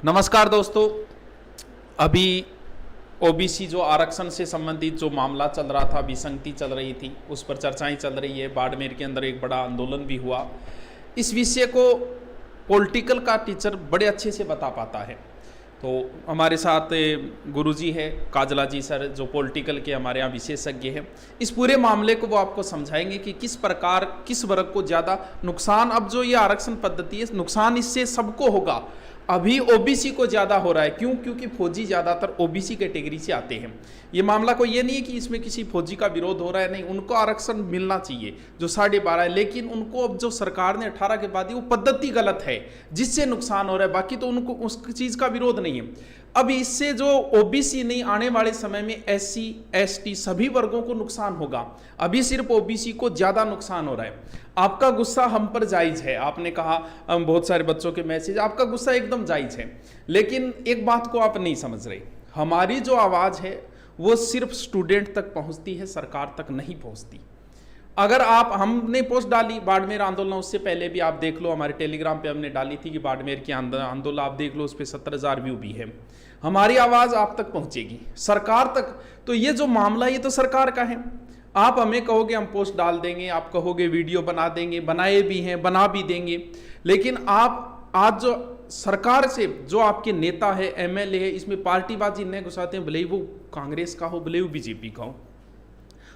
नमस्कार दोस्तों। अभी ओबीसी जो आरक्षण से संबंधित जो मामला चल रहा था, विसंगति चल रही थी, उस पर चर्चाएं चल रही है। बाड़मेर के अंदर एक बड़ा आंदोलन भी हुआ। इस विषय को पॉलिटिकल का टीचर बड़े अच्छे से बता पाता है। तो हमारे साथ गुरुजी है, काजला जी सर, जो पॉलिटिकल के हमारे यहाँ विशेषज्ञ हैं। इस पूरे मामले को वो आपको समझाएंगे कि किस प्रकार किस वर्ग को ज़्यादा नुकसान, अब जो ये आरक्षण पद्धति है, नुकसान इससे सबको होगा। अभी ओबीसी को ज़्यादा हो रहा है। क्यों? क्योंकि फौजी ज़्यादातर ओबीसी कैटेगरी से आते हैं। ये मामला कोई ये नहीं है कि इसमें किसी फौजी का विरोध हो रहा है, नहीं, उनको आरक्षण मिलना चाहिए जो 12.5 है। लेकिन उनको अब जो सरकार ने 18 के बाद दी, वो पद्धति गलत है जिससे नुकसान हो रहा है। बाकी तो उनको उस चीज़ का विरोध नहीं है। अब इससे जो ओबीसी नहीं, आने वाले समय में एससी एसटी सभी वर्गों को नुकसान होगा। अभी सिर्फ ओबीसी को ज़्यादा नुकसान हो रहा है। आपका गुस्सा हम पर जायज़ है। आपने कहा बहुत सारे बच्चों के मैसेज, आपका गुस्सा एकदम जायज़ है। लेकिन एक बात को आप नहीं समझ रहे, हमारी जो आवाज़ है वो सिर्फ स्टूडेंट तक पहुंचती है, सरकार तक नहीं पहुंचती। अगर हमने पोस्ट डाली बाड़मेर आंदोलन, उससे पहले भी आप देख लो, हमारे टेलीग्राम पे हमने डाली थी कि बाड़मेर की आंदोलन आप देख लो, उस पर 70,000 व्यू भी है। हमारी आवाज़ आप तक पहुंचेगी, सरकार तक। तो ये जो मामला, ये तो सरकार का है। आप हमें कहोगे हम पोस्ट डाल देंगे, आप कहोगे वीडियो बना देंगे, बनाए भी हैं, बना भी देंगे। लेकिन आप आज जो सरकार से जो आपके नेता है, एमएलए है, इसमें पार्टीबाजी न घुसाते हैं, भले ही वो कांग्रेस का हो, भले ही वो बीजेपी का हो।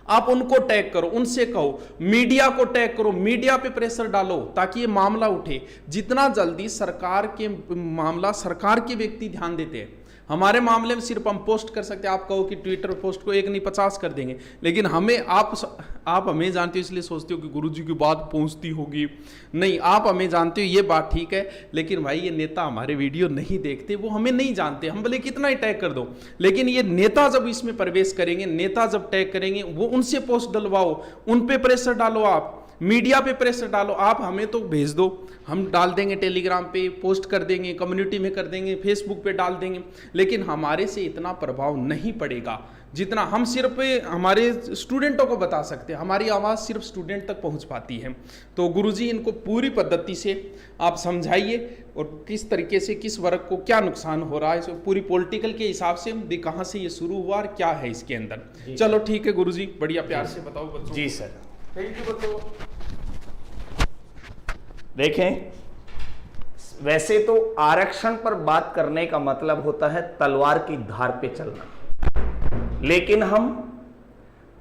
आप उनको टैग करो, उनसे कहो, मीडिया को टैग करो, मीडिया पे प्रेशर डालो ताकि ये मामला उठे। जितना जल्दी सरकार के मामला, सरकार के व्यक्ति ध्यान देते हैं। हमारे मामले में सिर्फ हम पोस्ट कर सकते हैं। आप कहो कि ट्विटर पोस्ट को 1 नहीं 50 कर देंगे, लेकिन हमें आप हमें जानते हो, इसलिए सोचते हो कि गुरुजी की बात पहुंचती होगी। नहीं, आप हमें जानते हो, ये बात ठीक है। लेकिन भाई ये नेता हमारे वीडियो नहीं देखते, वो हमें नहीं जानते। हम भले कितना ही टैग कर दो, लेकिन ये नेता जब इसमें प्रवेश करेंगे, नेता जब टैग करेंगे, वो उनसे पोस्ट डलवाओ, उन पे प्रेशर डालो, आप मीडिया पे प्रेशर डालो। आप हमें तो भेज दो, हम डाल देंगे, टेलीग्राम पे पोस्ट कर देंगे, कम्युनिटी में कर देंगे, फेसबुक पे डाल देंगे। लेकिन हमारे से इतना प्रभाव नहीं पड़ेगा जितना हम सिर्फ हमारे स्टूडेंटों को बता सकते हैं। हमारी आवाज़ सिर्फ स्टूडेंट तक पहुंच पाती है। तो गुरुजी इनको पूरी पद्धति से आप समझाइए, और किस तरीके से किस वर्ग को क्या नुकसान हो रहा है, इसको पूरी पॉलिटिकल के हिसाब से भी, कहाँ से ये शुरू हुआ और क्या है इसके अंदर। चलो ठीक है गुरुजी, बढ़िया प्यार से बताओ बच्चों। जी सर, थैंक यू बच्चों। देखें, वैसे तो आरक्षण पर बात करने का मतलब होता है तलवार की धार पे चलना, लेकिन हम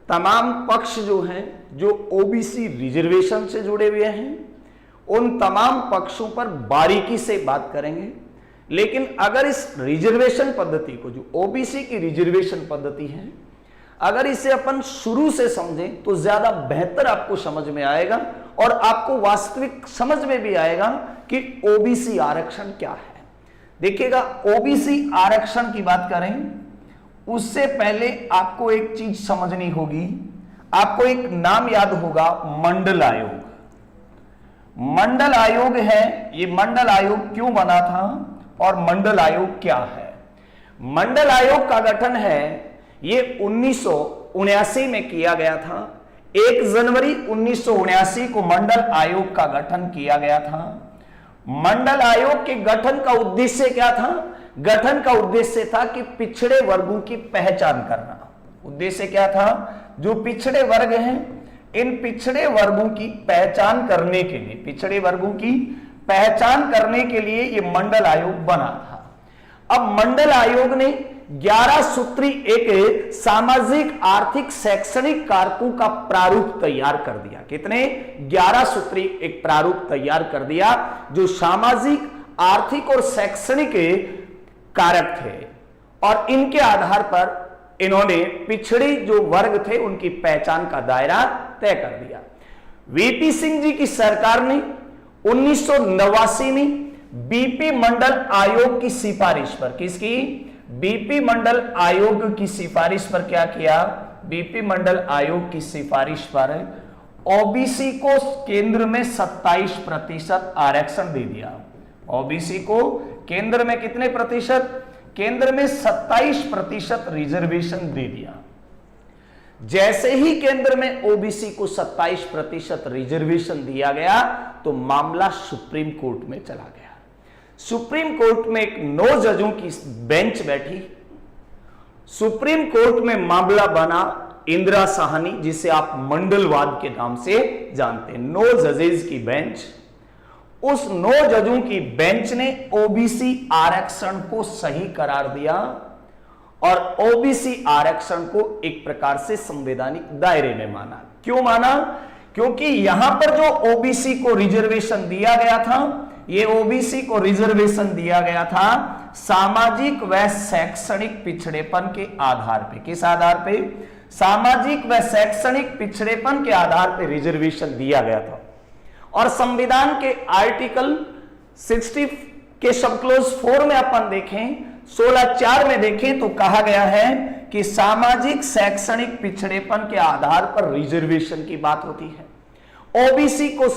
तमाम पक्ष जो हैं, जो ओबीसी रिजर्वेशन से जुड़े हुए हैं, उन तमाम पक्षों पर बारीकी से बात करेंगे। लेकिन अगर इस रिजर्वेशन पद्धति को, जो ओबीसी की रिजर्वेशन पद्धति है, अगर इसे अपन शुरू से समझें तो ज्यादा बेहतर आपको समझ में आएगा, और आपको वास्तविक समझ में भी आएगा कि ओबीसी आरक्षण क्या है। देखिएगा, ओबीसी आरक्षण की बात करें उससे पहले आपको एक चीज समझनी होगी। आपको एक नाम याद होगा, मंडल आयोग। मंडल आयोग है, ये मंडल आयोग क्यों बना था और मंडल आयोग क्या है? मंडल आयोग का गठन है, ये 1979 में किया गया था। 1 जनवरी 1979 को मंडल आयोग का गठन किया गया था। मंडल आयोग के गठन का उद्देश्य क्या था? गठन का उद्देश्य था कि पिछड़े वर्गों की पहचान करना। उद्देश्य क्या था? जो पिछड़े वर्ग हैं, इन पिछड़े वर्गों की पहचान करने के लिए, पिछड़े वर्गों की पहचान करने के लिए ये मंडल आयोग बना था। अब मंडल आयोग ने 11 सूत्री एक सामाजिक, आर्थिक, शैक्षणिक कारकों का प्रारूप तैयार कर दिया। कितने? 11 सूत्री एक प्रारूप तैयार कर दिया, जो सामाजिक, आर्थिक और शैक्षणिक कारक थे, और इनके आधार पर इन्होंने पिछड़ी जो वर्ग थे उनकी पहचान का दायरा तय कर दिया। वीपी सिंह जी की सरकार ने 1989 में बीपी मंडल आयोग की सिफारिश पर, किसकी? बीपी मंडल आयोग की सिफारिश पर क्या किया? बीपी मंडल आयोग की सिफारिश पर ओबीसी को केंद्र में 27% आरक्षण दे दिया। ओबीसी को केंद्र में कितने प्रतिशत? केंद्र में 27% रिजर्वेशन दे दिया। जैसे ही केंद्र में ओबीसी को 27% रिजर्वेशन दिया गया तो मामला सुप्रीम कोर्ट में चला गया। सुप्रीम कोर्ट में एक 9 जजों की बेंच बैठी। सुप्रीम कोर्ट में मामला बना इंदिरा साहनी, जिसे आप मंडलवाद के नाम से जानते हैं। 9 जजेस की बेंच, उस 9 जजों की बेंच ने ओबीसी आरक्षण को सही करार दिया और ओबीसी आरक्षण को एक प्रकार से संवैधानिक दायरे में माना। क्यों माना? क्योंकि यहां पर जो ओबीसी को रिजर्वेशन दिया गया था, ये ओबीसी को रिजर्वेशन दिया गया था सामाजिक व शैक्षणिक पिछड़ेपन के आधार पे। किस आधार पे? सामाजिक व शैक्षणिक पिछड़ेपन के आधार पे रिजर्वेशन दिया गया था। और संविधान के आर्टिकल 60 के सब क्लोज 4 में अपन देखें, 16(4) में देखें तो कहा गया है कि सामाजिक शैक्षणिक पिछड़ेपन के आधार पर रिजर्वेशन की बात होती है। ओबीसी को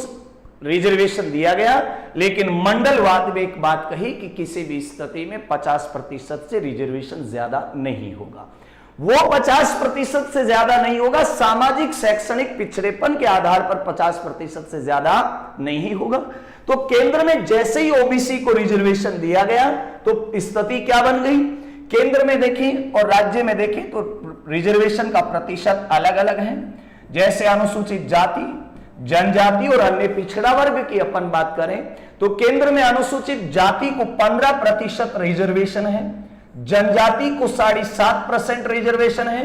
रिजर्वेशन दिया गया, लेकिन मंडलवाद में एक बात कही कि किसी भी स्थिति में 50% से रिजर्वेशन ज्यादा नहीं होगा। वो 50% से ज्यादा नहीं होगा, सामाजिक शैक्षणिक पिछड़ेपन के आधार पर 50% से ज्यादा नहीं होगा। तो केंद्र में जैसे ही ओबीसी को रिजर्वेशन दिया गया तो स्थिति क्या बन गई? केंद्र में देखें और राज्य में देखें तो रिजर्वेशन का प्रतिशत अलग अलग है। जैसे अनुसूचित जाति, जनजाति और अन्य पिछड़ा वर्ग की अपन बात करें तो केंद्र में अनुसूचित जाति को 15% रिजर्वेशन है, जनजाति को 7.5% रिजर्वेशन है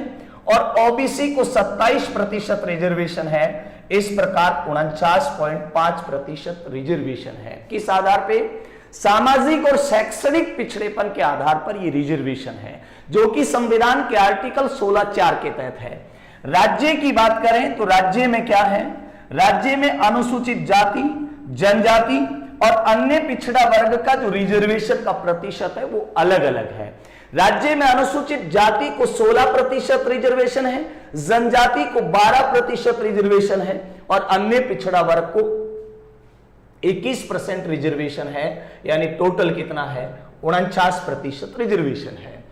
और ओबीसी को 27% रिजर्वेशन है। इस प्रकार 49.5% रिजर्वेशन है। किस आधार पे? सामाजिक और शैक्षणिक पिछड़ेपन के आधार पर यह रिजर्वेशन है, जो कि संविधान के आर्टिकल 16(4) के तहत है। राज्य की बात करें तो राज्य में क्या है? राज्य में अनुसूचित जाति, जनजाति और अन्य पिछड़ा वर्ग का जो रिजर्वेशन का प्रतिशत है वो अलग अलग है। राज्य में अनुसूचित जाति को 16% रिजर्वेशन है, जनजाति को 12% रिजर्वेशन है और अन्य पिछड़ा वर्ग को 21% रिजर्वेशन है। यानी टोटल कितना है? 49% रिजर्वेशन है।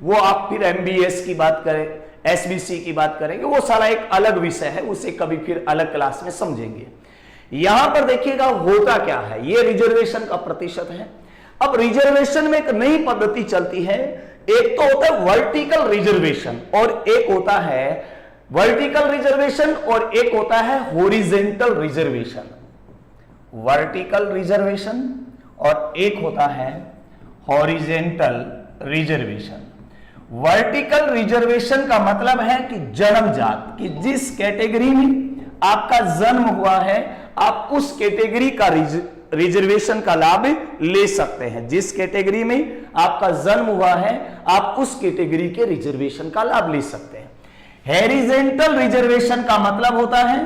वो आप फिर एमबीएस की बात करें, एसबीसी की बात करेंगे, वो सारा एक अलग विषय है, उसे कभी फिर अलग क्लास में समझेंगे। यहां पर देखिएगा होता क्या है, ये रिजर्वेशन का प्रतिशत है। अब रिजर्वेशन में एक नई पद्धति चलती है। एक तो होता है वर्टिकल रिजर्वेशन और एक होता है वर्टिकल रिजर्वेशन और एक होता है हॉरिजॉन्टल रिजर्वेशन। वर्टिकल रिजर्वेशन और एक होता है हॉरिजॉन्टल रिजर्वेशन। वर्टिकल रिजर्वेशन का मतलब है कि जन्मजात, कि जिस कैटेगरी में आपका जन्म हुआ है आप उस कैटेगरी का रिजर्वेशन का लाभ ले सकते हैं। जिस कैटेगरी में आपका जन्म हुआ है आप उस कैटेगरी के रिजर्वेशन का लाभ ले सकते हैं। हॉरिजॉन्टल रिजर्वेशन का मतलब होता है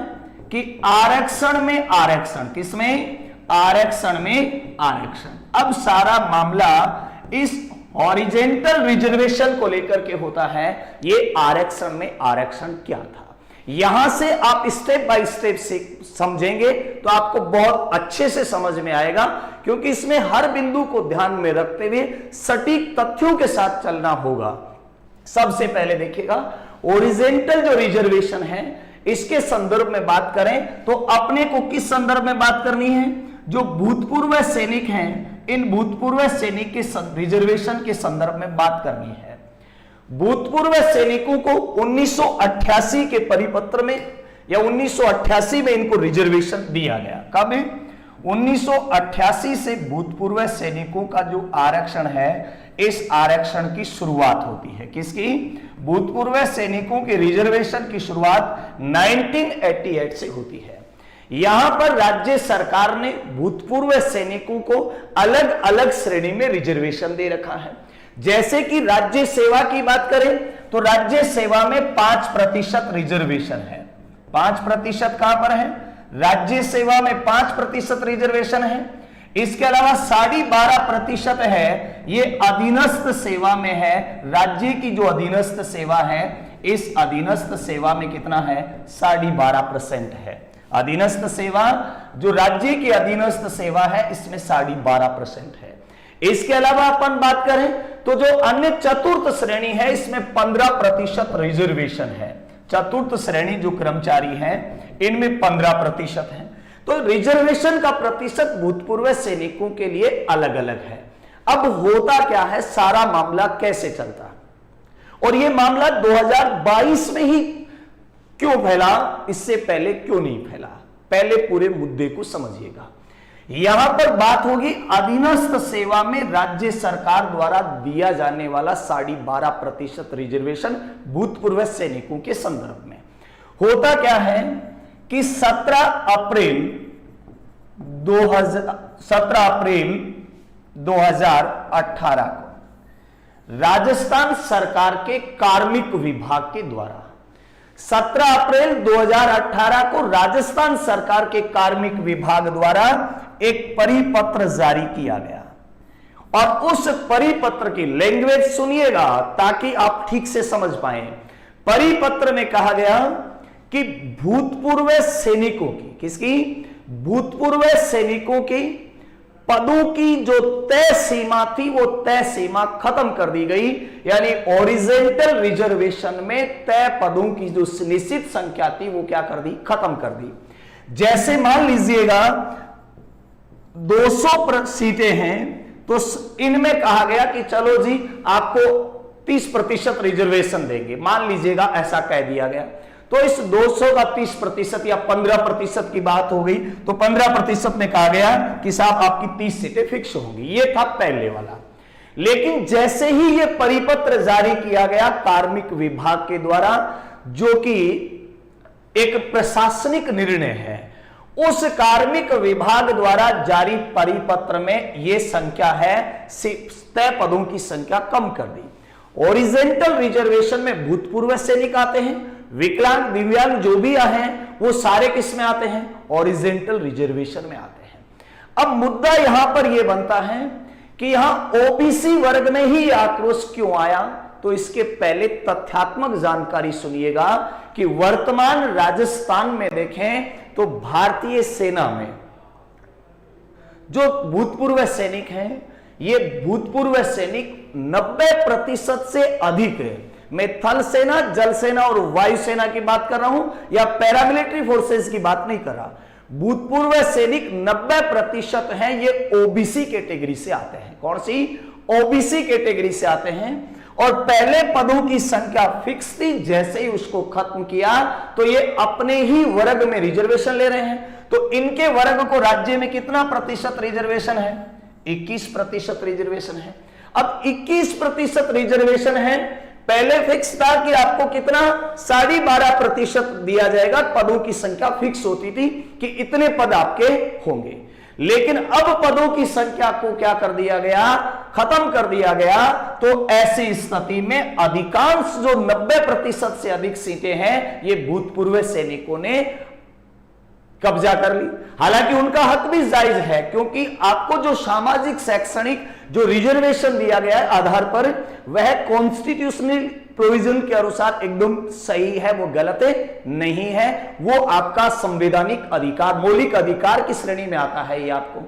कि आरक्षण में आरक्षण। किसमें? आरक्षण में आरक्षण। अब सारा मामला इस हॉरिजॉन्टल रिजर्वेशन को लेकर के होता है। ये आरक्षण में आरक्षण क्या था, यहां से आप स्टेप बाय स्टेप से समझेंगे तो आपको बहुत अच्छे से समझ में आएगा, क्योंकि इसमें हर बिंदु को ध्यान में रखते हुए सटीक तथ्यों के साथ चलना होगा। सबसे पहले देखिएगा हॉरिजॉन्टल जो रिजर्वेशन है इसके संदर्भ में बात करें तो अपने को किस संदर्भ में बात करनी है? जो भूतपूर्व सैनिक हैं, इन भूतपूर्व सैनिक के रिजर्वेशन के संदर्भ में बात करनी है। भूतपूर्व सैनिकों को 1988 के परिपत्र में या 1988 में इनको रिजर्वेशन दिया गया। कब? 1988 से भूतपूर्व सैनिकों का जो आरक्षण है इस आरक्षण की शुरुआत होती है। किसकी? भूतपूर्व सैनिकों के रिजर्वेशन की शुरुआत 1988 से होती है। यहां पर राज्य सरकार ने भूतपूर्व सैनिकों को अलग अलग श्रेणी में रिजर्वेशन दे रखा है। जैसे कि राज्य सेवा की बात करें तो राज्य सेवा में 5% रिजर्वेशन है। 5% कहां पर है? राज्य सेवा में 5% रिजर्वेशन है। इसके अलावा 12.5% है ये अधीनस्थ सेवा में है। राज्य की जो अधीनस्थ सेवा है इस अधीनस्थ सेवा में कितना है? 12.5% है। अधीनस्थ सेवा जो राज्य की अधीनस्थ सेवा है इसमें 12.5% है। इसके अलावा अपन बात करें तो जो अन्य चतुर्थ श्रेणी है इसमें 15% रिजर्वेशन है। चतुर्थ श्रेणी जो कर्मचारी हैं इनमें 15% है। तो रिजर्वेशन का प्रतिशत भूतपूर्व सैनिकों के लिए अलग अलग है। अब होता क्या है, सारा मामला कैसे चलता है, और यह मामला 2022 में ही क्यों फैला, इससे पहले क्यों नहीं फैला, पहले पूरे मुद्दे को समझिएगा। यहां पर बात होगी अधीनस्थ सेवा में राज्य सरकार द्वारा दिया जाने वाला 12.5% रिजर्वेशन भूतपूर्व सैनिकों के संदर्भ में। होता क्या है कि 17 अप्रैल 2018 को राजस्थान सरकार के कार्मिक विभाग के द्वारा 17 अप्रैल 2018 को राजस्थान सरकार के कार्मिक विभाग द्वारा एक परिपत्र जारी किया गया, और उस परिपत्र की लैंग्वेज सुनिएगा ताकि आप ठीक से समझ पाए। परिपत्र में कहा गया कि भूतपूर्व सैनिकों की, किसकी, भूतपूर्व सैनिकों की पदों की जो तय सीमा थी वो तय सीमा खत्म कर दी गई, यानी ओरिजेंटल रिजर्वेशन में तय पदों की जो निश्चित संख्या थी वो क्या कर दी, खत्म कर दी। जैसे मान लीजिएगा 200 सीटें हैं, तो इनमें कहा गया कि चलो जी आपको 30% रिजर्वेशन देंगे, मान लीजिएगा ऐसा कह दिया गया। तो इस 200 का 30% या 15% की बात हो गई, तो 15% में कहा गया कि साहब आपकी 30 सीटें फिक्स होंगी। ये था पहले वाला। लेकिन जैसे ही ये परिपत्र जारी किया गया कार्मिक विभाग के द्वारा, जो कि एक प्रशासनिक निर्णय है, उस कार्मिक विभाग द्वारा जारी परिपत्र में यह संख्या है, तय पदों की संख्या कम कर दी। ओरिजेंटल रिजर्वेशन में भूतपूर्व सैनिक आते हैं, विकलांग दिव्यांग जो भी हैं वो सारे किस में आते हैं, ओरिजेंटल रिजर्वेशन में आते हैं। अब मुद्दा यहां पर यह बनता है कि यहां ओबीसी वर्ग में ही आक्रोश क्यों आया, तो इसके पहले तथ्यात्मक जानकारी सुनिएगा कि वर्तमान राजस्थान में देखें तो भारतीय सेना में जो भूतपूर्व सैनिक हैं, ये भूतपूर्व सैनिक 90% से अधिक है। मैं थल सेना, जल सेना और वायुसेना की बात कर रहा हूं, या पैरामिलिट्री फोर्सेस की बात नहीं कर रहा। भूतपूर्व सैनिक 90% हैं, ये ओबीसी कैटेगरी से आते हैं। कौन सी, ओबीसी कैटेगरी से आते हैं। और पहले पदों की संख्या फिक्स थी, जैसे ही उसको खत्म किया तो ये अपने ही वर्ग में रिजर्वेशन ले रहे हैं। तो इनके वर्ग को राज्य में कितना प्रतिशत रिजर्वेशन है, 21% रिजर्वेशन है। अब 21% रिजर्वेशन है, पहले फिक्स था कि आपको कितना 12.5% दिया जाएगा, पदों की संख्या फिक्स होती थी कि इतने पद आपके होंगे। लेकिन अब पदों की संख्या को क्या कर दिया गया, खत्म कर दिया गया। तो ऐसी स्थिति में अधिकांश जो 90% से अधिक सीटें हैं, ये भूतपूर्व सैनिकों ने कब्जा कर ली। हालांकि उनका हक भी जायज है, क्योंकि आपको जो सामाजिक शैक्षणिक जो रिजर्वेशन दिया गया है आधार पर, वह कॉन्स्टिट्यूशनल प्रोविजन के अनुसार एकदम सही है, वो गलत नहीं है। वो आपका संवैधानिक अधिकार, मौलिक अधिकार की श्रेणी में आता है ये आपको।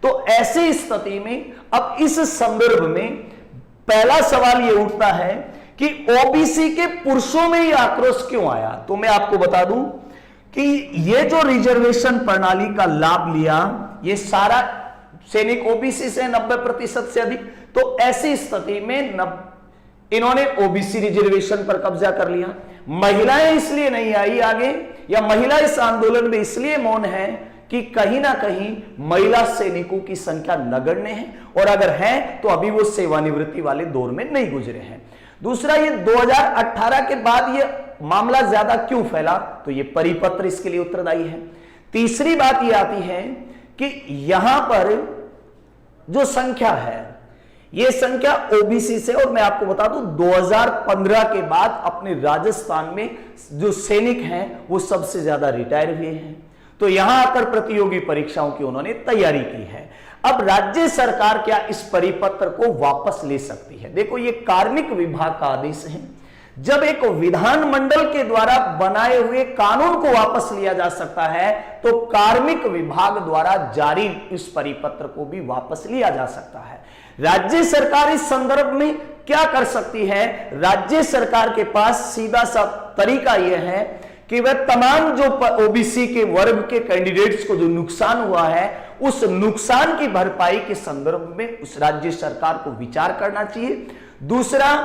तो ऐसी स्थिति में अब इस संदर्भ में पहला सवाल ये उठता है कि ओबीसी के पुरुषों में ये आक्रोश क्यों आया। तो मैं आपको बता दूं कि ये जो रिजर्वेशन प्रणाली का लाभ लिया, ये सारा सैनिक ओबीसी से 90% से अधिक। तो ऐसी स्थिति में इन्होंने ओबीसी रिजर्वेशन पर कब्जा कर लिया। महिलाएं इसलिए नहीं आई आगे, या महिला इस आंदोलन में इसलिए मौन है कि कहीं ना कहीं महिला सैनिकों की संख्या नगण्य है, और अगर है तो अभी वो सेवानिवृत्ति वाले दौर में नहीं गुजरे हैं। दूसरा, ये 2018 के बाद ये मामला ज्यादा क्यों फैला, तो ये परिपत्र इसके लिए उत्तरदायी है। तीसरी बात ये आती है कि यहां पर जो संख्या है, ये संख्या ओबीसी से, और मैं आपको बता दूं 2015 के बाद अपने राजस्थान में जो सैनिक हैं वो सबसे ज्यादा रिटायर हुए हैं। तो यहां आकर प्रतियोगी परीक्षाओं की उन्होंने तैयारी की है। अब राज्य सरकार क्या इस परिपत्र को वापस ले सकती है। देखो, ये कार्मिक विभाग का आदेश है। जब एक विधानमंडल के द्वारा बनाए हुए कानून को वापस लिया जा सकता है, तो कार्मिक विभाग द्वारा जारी इस परिपत्र को भी वापस लिया जा सकता है। राज्य सरकार इस संदर्भ में क्या कर सकती है, राज्य सरकार के पास सीधा सा तरीका यह है कि वह तमाम जो ओबीसी के वर्ग के कैंडिडेट्स को जो नुकसान हुआ है, उस नुकसान की भरपाई के संदर्भ में उस राज्य सरकार को विचार करना चाहिए। दूसरा,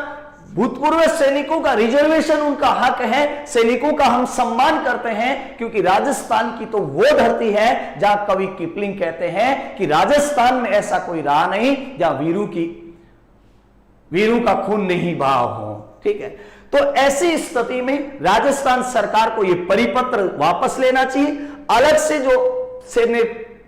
भूतपूर्व सैनिकों का रिजर्वेशन उनका हक है, सैनिकों का हम सम्मान करते हैं, क्योंकि राजस्थान की तो वो धरती है जहां कवि किपलिंग कहते हैं कि राजस्थान में ऐसा कोई रहा नहीं जहां वीरों का खून नहीं बहा हो। ठीक है, तो ऐसी स्थिति में राजस्थान सरकार को यह परिपत्र वापस लेना चाहिए। अलग से जो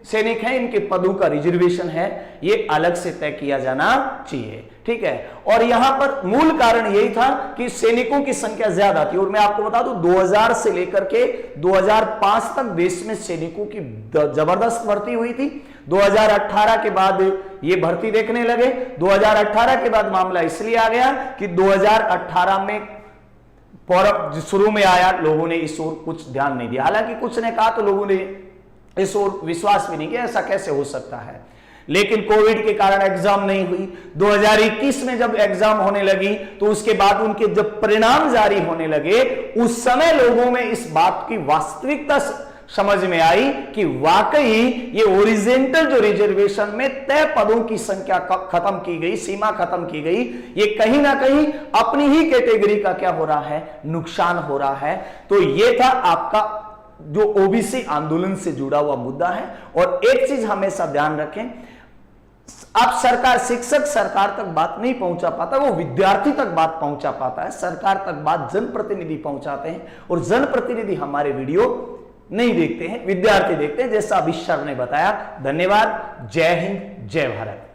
सैनिक हैं, इनके पदों का रिजर्वेशन है, ये अलग से तय किया जाना चाहिए। ठीक है, और यहां पर मूल कारण यही था कि सैनिकों की संख्या ज्यादा थी। और मैं आपको बता दूं, 2000 से लेकर के 2005 तक देश में सैनिकों की जबरदस्त भर्ती हुई थी। 2018 के बाद ये भर्ती देखने लगे। 2018 के बाद मामला इसलिए आ गया कि 2018 में शुरू में आया, लोगों ने इस ओर कुछ ध्यान नहीं दिया। हालांकि कुछ ने कहा तो लोगों ने इस ओर विश्वास भी नहीं किया, ऐसा कैसे हो सकता है। लेकिन कोविड के कारण एग्जाम नहीं हुई। 2021 में जब एग्जाम होने लगी तो उसके बाद उनके जब परिणाम जारी होने लगे, उस समय लोगों में इस बात की वास्तविकता समझ में आई कि वाकई ये ओरिजेंटल जो रिजर्वेशन में तय पदों की संख्या खत्म की गई, सीमा खत्म की गई, ये कहीं ना कहीं अपनी ही कैटेगरी का क्या हो रहा है, नुकसान हो रहा है। तो ये था आपका जो ओबीसी आंदोलन से जुड़ा हुआ मुद्दा है। और एक चीज हमेशा ध्यान रखें, अब सरकार, शिक्षक सरकार तक बात नहीं पहुंचा पाता, वो विद्यार्थी तक बात पहुंचा पाता है। सरकार तक बात जनप्रतिनिधि पहुंचाते हैं, और जनप्रतिनिधि हमारे वीडियो नहीं देखते हैं, विद्यार्थी देखते हैं, जैसा अभी सर ने बताया। धन्यवाद। जय हिंद, जय भारत।